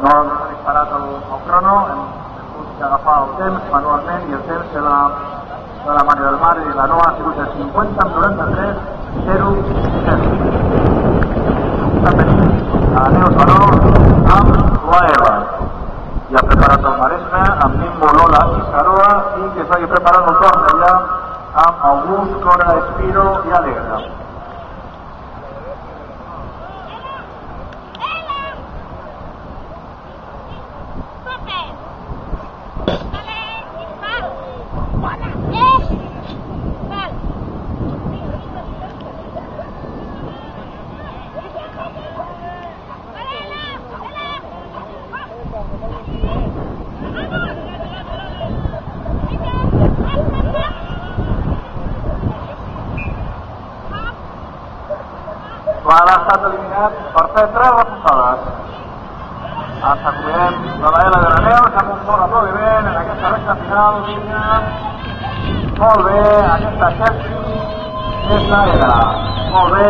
no s'ha disparat el crono, hem hagut d'agafar el temps manualment i el temps de la Mario del Mar i la Noa ha sigut de 50-93-0-7. Està tenint a Neus Baró amb l'Aeva. I ha preparat el Maresme amb Nimbo, Lola i Saroa i que es vagi preparant el torn allà amb August, Cora, Espiro i Alegre. L'Ala ha estat eliminat per fer 3 reposades. Ens acomiadem de la L de la Neus amb un fort aplaudiment en aquesta recta final. Molt bé, aquesta Chelsea és la L. Molt bé.